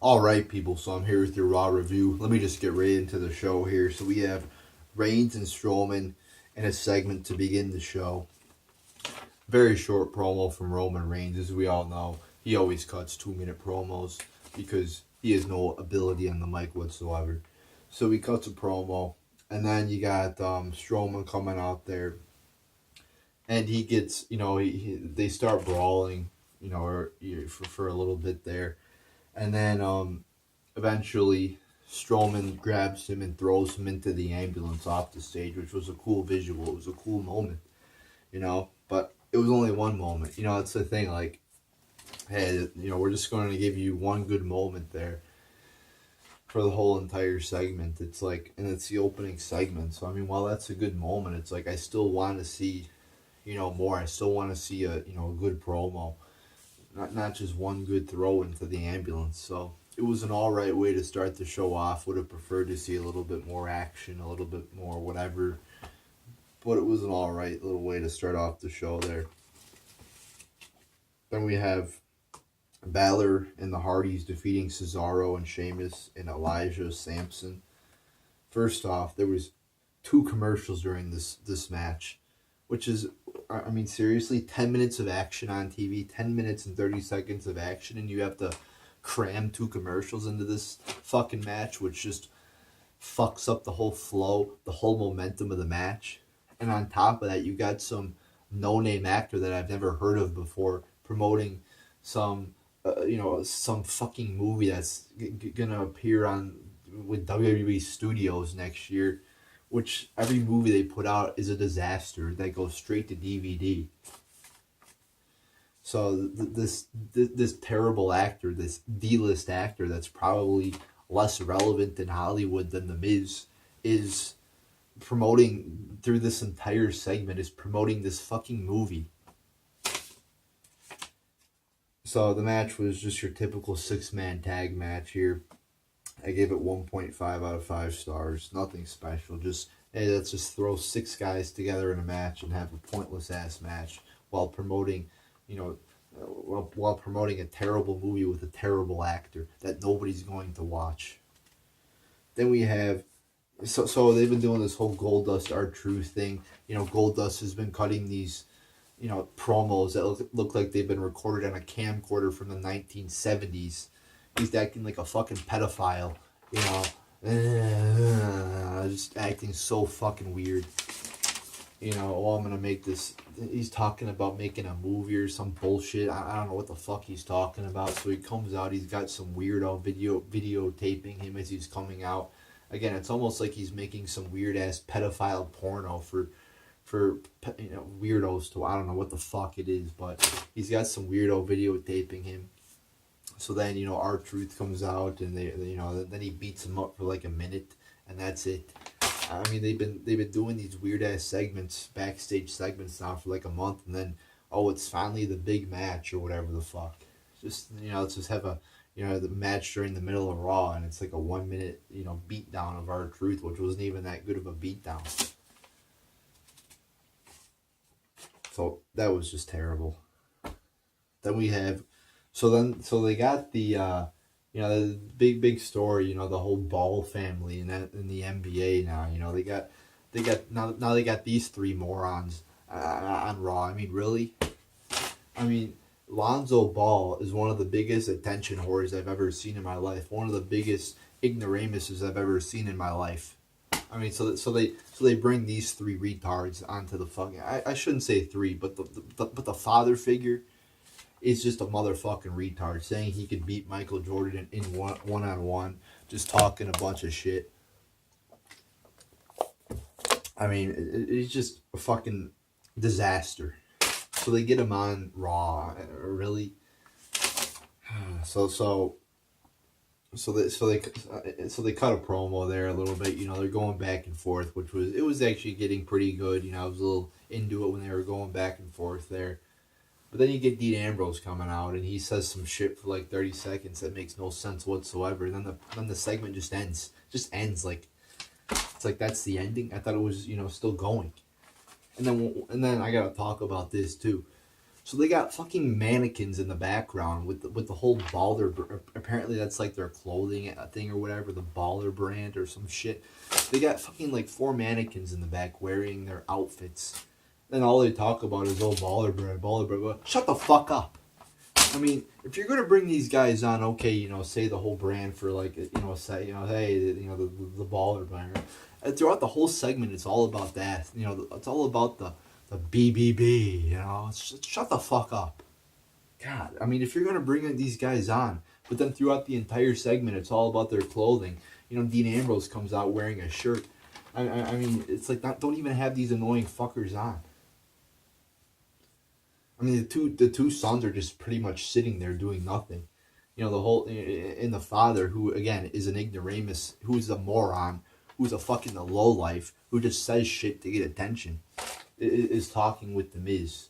Alright, people, so I'm here with your Raw review. Let me just get right into the show here. So we have Reigns and Strowman in a segment to begin the show. Very short promo from Roman Reigns. As we all know, he always cuts 2-minute promos because he has no ability on the mic whatsoever. So he cuts a promo, and then you got Strowman coming out there, and he gets, they start brawling, for a little bit there. And then eventually Strowman grabs him and throws him into the ambulance off the stage, which was a cool visual. It was a cool moment, but it was only one moment. It's the thing, like, hey, we're just going to give you one good moment there for the whole entire segment. It's like, and it's the opening segment. So, I mean, while that's a good moment, it's like I still want to see, more. I still want to see a good promo. Not just one good throw into the ambulance. So it was an alright way to start the show off. Would have preferred to see a little bit more action, a little bit more whatever. But it was an alright little way to start off the show there. Then we have Balor and the Hardys defeating Cesaro and Sheamus and Elijah Sampson. First off, there was 2 commercials during this match, which is, I mean, seriously, 10 minutes of action on TV, 10 minutes and 30 seconds of action, and you have to cram 2 commercials into this fucking match, which just fucks up the whole flow, the whole momentum of the match. And on top of that, you got some no-name actor that I've never heard of before promoting some, some fucking movie that's gonna appear on with WWE Studios next year, which every movie they put out is a disaster that goes straight to DVD. So this terrible actor, this D-list actor that's probably less relevant in Hollywood than The Miz, is promoting, through this entire segment, is promoting this fucking movie. So the match was just your typical 6-man tag match here. I gave it 1.5 out of 5 stars. Nothing special. Just, hey, let's just throw 6 guys together in a match and have a pointless ass match while promoting, while promoting a terrible movie with a terrible actor that nobody's going to watch. Then we have, so they've been doing this whole Goldust R-Truth thing. Goldust has been cutting these, promos that look like they've been recorded on a camcorder from the 1970s. He's acting like a fucking pedophile, just acting so fucking weird. I'm gonna make this. He's talking about making a movie or some bullshit. I don't know what the fuck he's talking about. So he comes out. He's got some weirdo videotaping him as he's coming out. Again, it's almost like he's making some weird ass pedophile porno for weirdos to. I don't know what the fuck it is, but he's got some weirdo videotaping him. So then, R-Truth comes out, and then he beats him up for like a minute, and that's it. I mean, they've been doing these weird ass segments, backstage segments now for like a month, and then it's finally the big match or whatever the fuck. Just let's just have a the match during the middle of Raw, and it's like a 1 minute beatdown of R-Truth, which wasn't even that good of a beatdown. So that was just terrible. Then we have. So they got the the big story, the whole Ball family in the NBA now. They got these 3 morons on Raw. I mean, really? I mean, Lonzo Ball is one of the biggest attention whores I've ever seen in my life. One of the biggest ignoramuses I've ever seen in my life. I mean, so they bring these 3 retards onto the fucking. I shouldn't say 3, but the father figure is just a motherfucking retard, saying he could beat Michael Jordan in one-on-one, just talking a bunch of shit. I mean, it's just a fucking disaster. So they get him on Raw, really. So they cut a promo there a little bit. They're going back and forth, which was actually getting pretty good. I was a little into it when they were going back and forth there. But then you get Dean Ambrose coming out, and he says some shit for like 30 seconds that makes no sense whatsoever. And then the segment just ends. Just ends like, it's like that's the ending. I thought it was still going. And then I gotta talk about this too. So they got fucking mannequins in the background with the whole Balor Apparently that's like their clothing thing or whatever, the Baller brand or some shit. They got fucking like 4 mannequins in the back wearing their outfits. Then all they talk about is, oh, Baller brand, Baller brand. Well, shut the fuck up. I mean, if you're gonna bring these guys on, okay, you know, say the whole brand for like, you know, say, you know, hey, you know, the Baller brand. And throughout the whole segment, it's all about that. You know, it's all about the BBB. You know, shut the fuck up. God, I mean, if you're gonna bring these guys on, but then throughout the entire segment, it's all about their clothing. You know, Dean Ambrose comes out wearing a shirt. I mean, it's like, don't even have these annoying fuckers on. I mean, the two sons are just pretty much sitting there doing nothing. You know, the whole, and the father, who again is an ignoramus, who's a moron, who's a fucking lowlife, who just says shit to get attention, is talking with the Miz.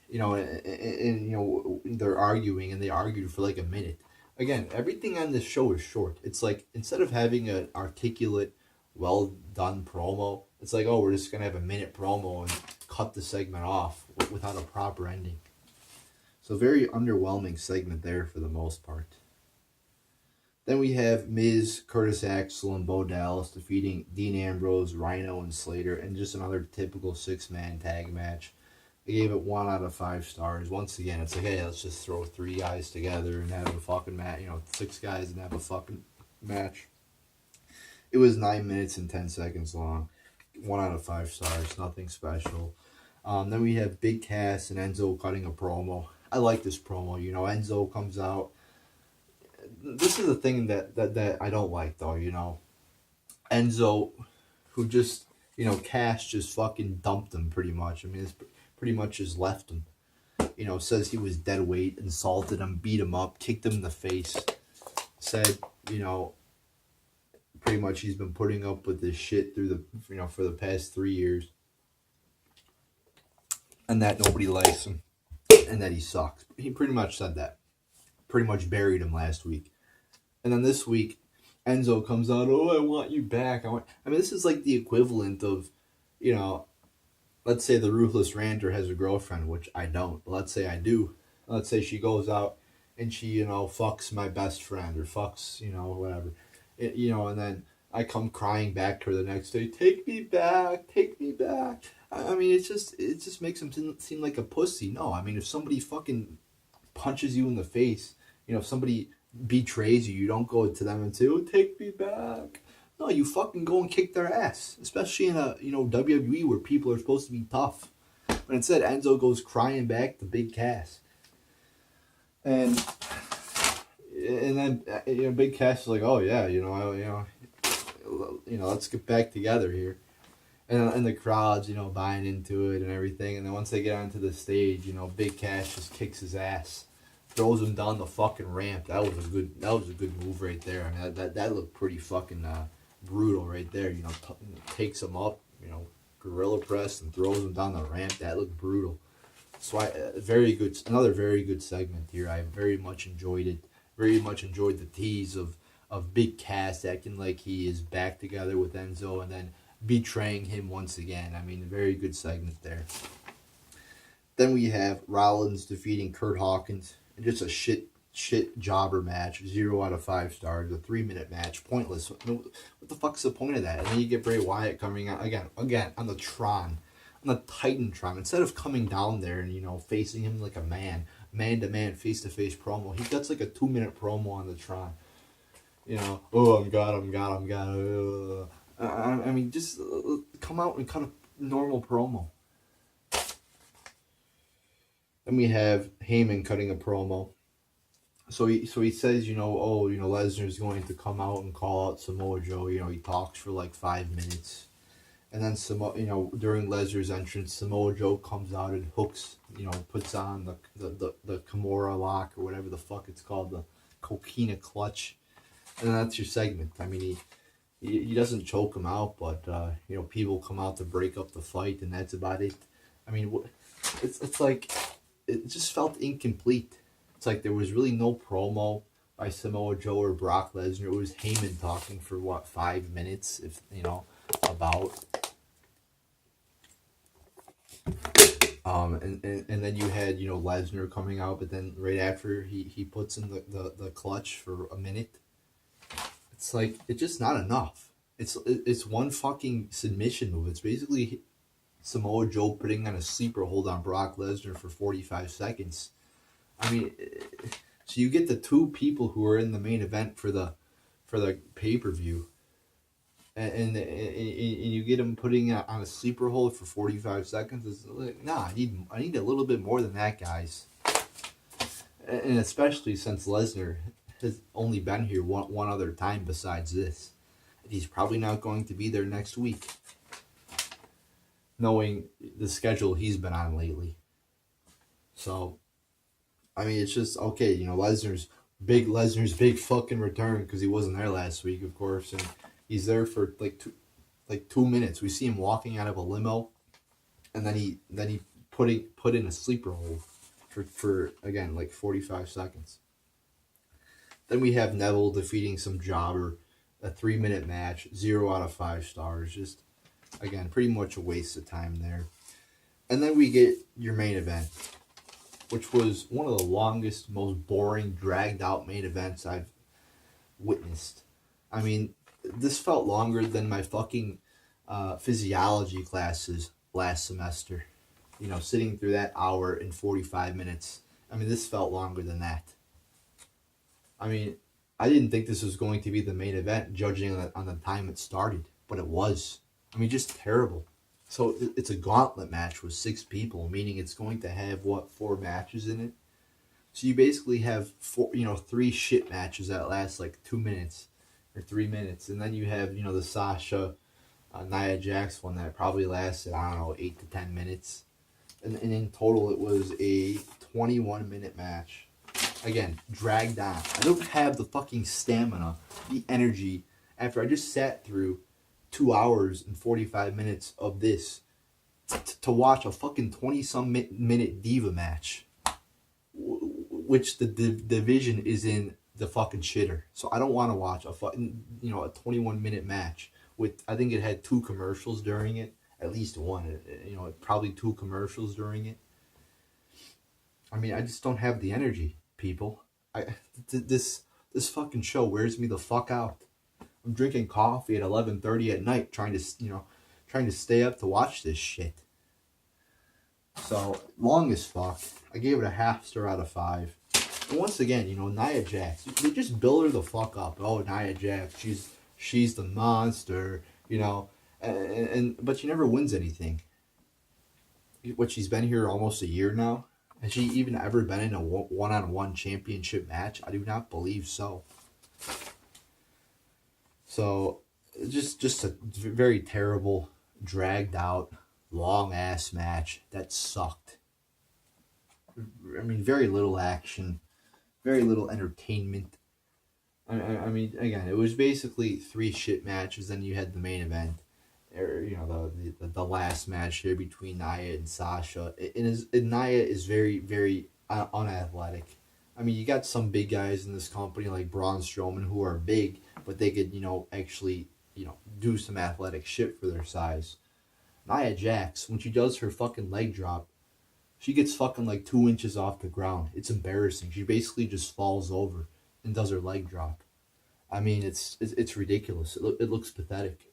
You know, and you know, they're arguing, and they argued for like a minute. Again, everything on this show is short. It's like, instead of having an articulate, well done promo, it's like, oh, we're just gonna have a minute promo and cut the segment off without a proper ending. So very underwhelming segment there for the most part. Then we have Miz, Curtis Axel, and Bo Dallas defeating Dean Ambrose, Rhino, and Slater, and just another typical 6-man tag match. I gave it 1 out of 5 stars. Once again, it's like, hey, let's just throw 3 guys together and have a fucking match. You know, 6 guys and have a fucking match. It was 9 minutes and 10 seconds long. 1 out of 5 stars. Nothing special. Then we have Big Cass and Enzo cutting a promo. I like this promo. You know, Enzo comes out. This is the thing that I don't like, though, you know. Enzo, who just, you know, Cass just fucking dumped him pretty much. I mean, it's pretty much just left him. You know, says he was dead weight, insulted him, beat him up, kicked him in the face. Said, you know, pretty much he's been putting up with this shit through the, you know, for the past 3 years. And that nobody likes him. And that he sucks. He pretty much said that. Pretty much buried him last week. And then this week, Enzo comes out, oh, I want you back. I mean, this is like the equivalent of, you know, let's say the Ruthless Ranter has a girlfriend, which I don't. But let's say I do. Let's say she goes out and she, you know, fucks my best friend or fucks, you know, whatever. You know, and then I come crying back to her the next day, take me back, take me back. I mean, it just makes him seem like a pussy. No, I mean, if somebody fucking punches you in the face, you know, if somebody betrays you, you don't go to them and say, oh, take me back. No, you fucking go and kick their ass. Especially in a, you know, WWE where people are supposed to be tough. But instead, Enzo goes crying back to Big Cass. And then, you know, Big Cass is like, oh yeah, you know, let's get back together here. And the crowd's, you know, buying into it and everything. And then once they get onto the stage, you know, Big Cass just kicks his ass, throws him down the fucking ramp. That was a good move right there. I mean, that looked pretty fucking brutal right there. You know, takes him up, you know, gorilla press and throws him down the ramp. That looked brutal. So another very good segment here. I very much enjoyed it. Very much enjoyed the tease of Big Cass acting like he is back together with Enzo and then betraying him once again. I mean, a very good segment there. Then we have Rollins defeating Kurt Hawkins. And just a shit jobber match. 0 out of 5 stars. A 3-minute match. Pointless. What the fuck's the point of that? And then you get Bray Wyatt coming out again on the Tron. On the Titantron. Instead of coming down there and, you know, facing him like a man-to-man, face-to-face promo, he gets like a 2-minute promo on the Tron. You know, oh, I'm God. I mean, just come out and cut a normal promo. Then we have Heyman cutting a promo. So he says, you know, oh, you know, Lesnar's going to come out and call out Samoa Joe. You know, he talks for like 5 minutes. And then, you know, during Lesnar's entrance, Samoa Joe comes out and hooks, you know, puts on the Kimura lock or whatever the fuck it's called, the Coquina clutch. And then that's your segment. I mean, he doesn't choke him out, but, you know, people come out to break up the fight, and that's about it. I mean, it's like, it just felt incomplete. It's like there was really no promo by Samoa Joe or Brock Lesnar. It was Heyman talking for, 5 minutes, if, you know, about. And then you had, Lesnar coming out, but then right after he puts in the clutch for a minute. It's like, it's just not enough. It's one fucking submission move. It's basically Samoa Joe putting on a sleeper hold on Brock Lesnar for 45 seconds. I mean, so you get the two people who are in the main event for the pay-per-view, and you get them putting on a sleeper hold for 45 seconds. It's like, nah, I need a little bit more than that, guys. And especially since Lesnar has only been here one other time besides this. He's probably not going to be there next week, knowing the schedule he's been on lately. So, I mean, it's just, okay, Lesnar's big fucking return, because he wasn't there last week, of course, and he's there for like 2 minutes. We see him walking out of a limo, and then he put in a sleeper hold for again like 45 seconds. Then we have Neville defeating some jobber, a 3-minute match, 0 out of 5 stars. Just, again, pretty much a waste of time there. And then we get your main event, which was one of the longest, most boring, dragged out main events I've witnessed. I mean, this felt longer than my fucking physiology classes last semester. Sitting through that hour and 45 minutes. I mean, this felt longer than that. I mean, I didn't think this was going to be the main event, judging on the time it started, but it was. I mean, just terrible. So it's a gauntlet match with 6 people, meaning it's going to have, 4 matches in it? So you basically have 3 shit matches that last like 2 minutes or 3 minutes, and then you have, the Sasha, Nia Jax one that probably lasted, 8 to 10 minutes. And in total, it was a 21-minute match. Again, dragged on. I don't have the fucking stamina, the energy, after I just sat through 2 hours and 45 minutes of this, to watch a fucking 20-some minute Diva match, which the division is in the fucking shitter. So I don't want to watch a fucking, a 21-minute match with, I think it had 2 commercials during it. At least one, probably 2 commercials during it. I mean, I just don't have the energy, people. This fucking show wears me the fuck out. I'm drinking coffee at 11:30 at night, trying to stay up to watch this shit. So, long as fuck. I gave it a 0.5 star out of 5. And once again, Nia Jax, they just build her the fuck up. Oh, Nia Jax, she's the monster, but she never wins anything. She's been here almost a year now. Has she even ever been in a one-on-one championship match? I do not believe so. So, just a very terrible, dragged out, long-ass match that sucked. I mean, very little action, very little entertainment. I mean, again, it was basically 3 shit matches, then you had the main event. Or, the last match here between Nia and Sasha. And Nia is very, very unathletic. I mean, you got some big guys in this company like Braun Strowman who are big, but they could, actually, do some athletic shit for their size. Nia Jax, when she does her fucking leg drop, she gets fucking like 2 inches off the ground. It's embarrassing. She basically just falls over and does her leg drop. I mean, it's ridiculous. It looks pathetic.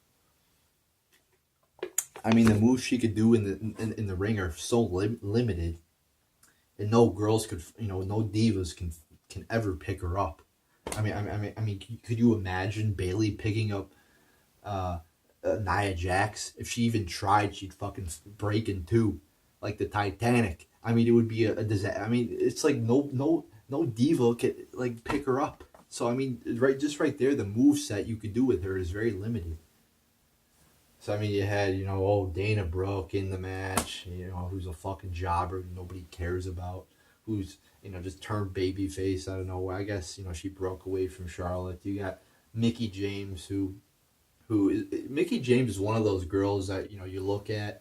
I mean, the moves she could do in the ring are so limited, and no girls could, no divas can ever pick her up. I mean, could you imagine Bayley picking up Nia Jax? If she even tried, she'd fucking break in 2, like the Titanic. I mean, it would be a disaster. I mean, it's like no diva could like pick her up. So I mean, right there, the moveset you could do with her is very limited. So, I mean, you had, Dana Brooke in the match, who's a fucking jobber nobody cares about, who's, just turned babyface out of nowhere. I guess, she broke away from Charlotte. You got Mickie James, Mickie James is one of those girls that, you look at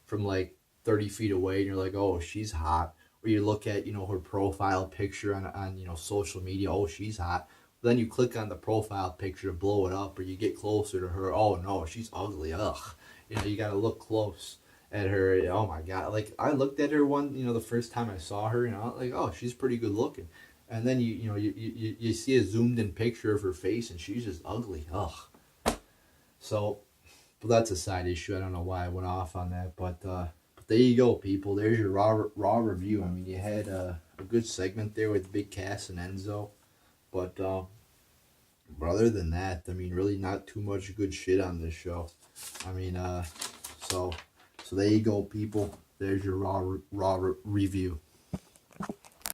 from, like, 30 feet away and you're like, oh, she's hot. Or you look at, her profile picture on social media, oh, she's hot. Then you click on the profile picture to blow it up, or you get closer to her. Oh no, she's ugly. Ugh. You gotta look close. at her. Oh my god! Like I looked at her the first time I saw her, like, oh, she's pretty good looking, and then you see a zoomed in picture of her face, and she's just ugly. Ugh. So, but that's a side issue. I don't know why I went off on that, but there you go, people. There's your raw review. I mean, you had a good segment there with Big Cass and Enzo, but other than that, I mean, really not too much good shit on this show. I mean, so there you go, people. There's your raw review.